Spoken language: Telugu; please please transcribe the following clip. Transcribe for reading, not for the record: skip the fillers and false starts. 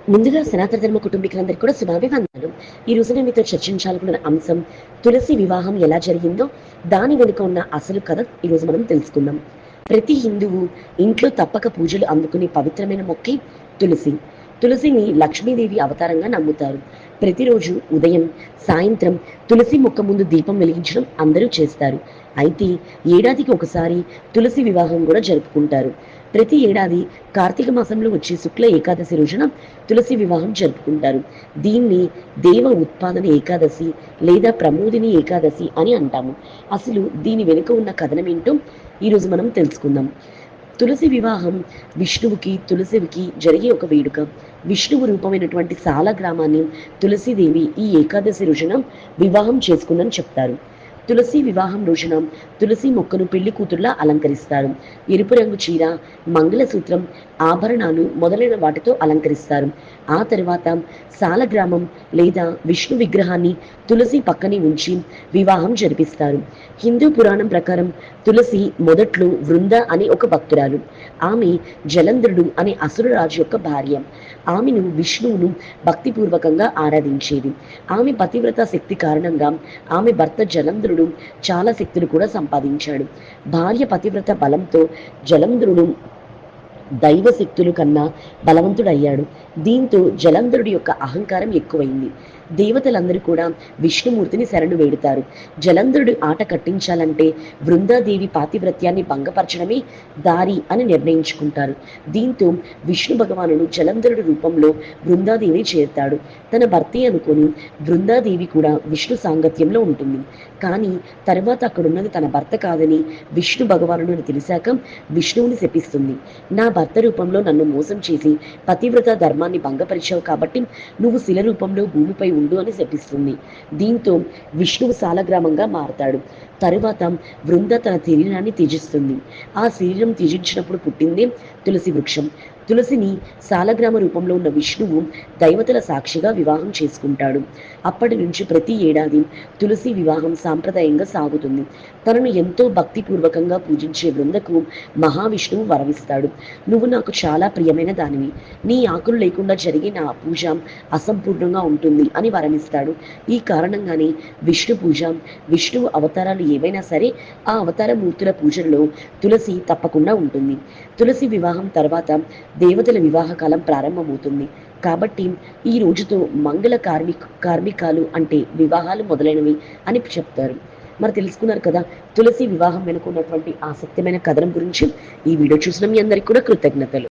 ముందుగా సనాతన ధర్మ కుటుంబీకులందరికీ కూడా శుభాభివందనాలు. ఈ రోజు నేను మీతో చర్చించాలనుకున్న అంశం తులసి వివాహం ఎలా జరిగిందో దాని వెనుక ఉన్న అసలు కథ ఈరోజు మనం తెలుసుకుందాం. ప్రతి హిందువు ఇంట్లో తప్పక పూజలు అందుకునే పవిత్రమైన మొక్కే తులసి. తులసిని లక్ష్మీదేవి అవతారంగా నమ్ముతారు. ప్రతిరోజు ఉదయం, సాయంత్రం తులసి మొక్క ముందు దీపం వెలిగించడం అందరూ చేస్తారు. అయితే ఏడాదికి ఒకసారి తులసి వివాహం కూడా జరుపుకుంటారు. ప్రతి ఏడాది కార్తీక మాసంలో వచ్చే శుక్ల ఏకాదశి రోజున తులసి వివాహం జరుపుకుంటారు. దీన్ని దేవ ఉత్పాదన ఏకాదశి లేదా ప్రమోదిని ఏకాదశి అని అంటాము. అసలు దీని వెనుక ఉన్న కథనం ఏంటో ఈరోజు మనం తెలుసుకుందాం. తులసి వివాహం విష్ణువుకి తులసికి జరిగే ఒక వేడుక. విష్ణువు రూపమైనటువంటి సాల గ్రామాన్ని తులసీదేవి ఈ ఏకాదశి రోజున వివాహం చేసుకుందని చెప్తారు. తులసి వివాహం రోజున తులసి మొక్కను పెళ్లి కూతురులా అలంకరిస్తారు. ఎరుపు రంగు చీర, మంగళసూత్రం, ఆభరణాలు మొదలైన వాటితో అలంకరిస్తారు. ఆ తర్వాత సాలగ్రామం లేదా విష్ణు విగ్రహాన్ని తులసి పక్కనే ఉంచి వివాహం జరిపిస్తారు. హిందూ పురాణం ప్రకారం తులసి మొదట్లో వృంద అనే ఒక భక్తురాలు. ఆమె జలంధ్రుడు అనే అసురరాజు యొక్క భార్య. ఆమెను విష్ణువును భక్తిపూర్వకంగా ఆరాధించేది. ఆమె పతివ్రత శక్తి కారణంగా ఆమె భర్త జలంధ్రుడు చాలా శక్తులు కూడా సంపాదించాడు. భార్య పతివ్రత బలంతో జలంధ్రుడు దైవ శక్తుల కన్నా బలవంతుడయ్యాడు. దీంతో జలంధరుడి యొక్క అహంకారం ఎక్కువైంది. దేవతలందరూ కూడా విష్ణుమూర్తిని శరణు వేడుతారు. జలంధరుడి ఆట కట్టించాలంటే బృందాదేవి పాతివ్రత్యాన్ని భంగపరచడమే దారి అని నిర్ణయించుకుంటారు. దీంతో విష్ణు భగవానుడు జలంధరుడి రూపంలో బృందాదేవిని చేరుతాడు. తన భర్తే అనుకొని బృందాదేవి కూడా విష్ణు సాంగత్యంలో ఉంటుంది. కానీ తర్వాత అక్కడున్నది తన భర్త కాదని విష్ణు భగవానుడు అని తెలిసాక విష్ణువుని శపిస్తుంది. నా భర్త రూపంలో నన్ను మోసం చేసి పతివ్రత ధర్మాన్ని భంగపరిచావు కాబట్టి నువ్వు శిల రూపంలో భూమిపై ఉండు అని శపిస్తుంది. దీంతో విష్ణువు సాలగ్రామంగా మారతాడు. తరువాత వృంద తన శరీరాన్ని త్యజిస్తుంది. ఆ శరీరం త్యజించినప్పుడు పుట్టిందే తులసి వృక్షం. తులసిని సాలగ్రామ రూపంలో ఉన్న విష్ణువు దైవతల సాక్షిగా వివాహం చేసుకుంటాడు. అప్పటి నుంచి ప్రతి ఏడాది తులసి వివాహం సాంప్రదాయంగా సాగుతుంది. తనను ఎంతో భక్తిపూర్వకంగా పూజించే బృందకు మహావిష్ణువు వరమిస్తాడు. నువ్వు నాకు చాలా ప్రియమైన దానివి. నీ ఆకులు లేకుండా జరిగే నా పూజ అసంపూర్ణంగా ఉంటుంది అని వరమిస్తాడు. ఈ కారణంగానే విష్ణు పూజ, విష్ణువు అవతారాలు ఏవైనా సరే ఆ అవతార మూర్తుల పూజల్లో తులసి తప్పకుండా ఉంటుంది. తులసి వివాహం తర్వాత దేవతల వివాహ కాలం ప్రారంభమవుతుంది. కాబట్టి ఈ రోజుతో మంగళ కార్మికాలు అంటే వివాహాలు మొదలైనవి అని చెప్తారు. మరి తెలుసుకున్నారు కదా తులసి వివాహం వెనుకున్నటువంటి ఆసక్తిమైన కథనం గురించి. ఈ వీడియో చూసిన మీ అందరికీ కూడా కృతజ్ఞతలు.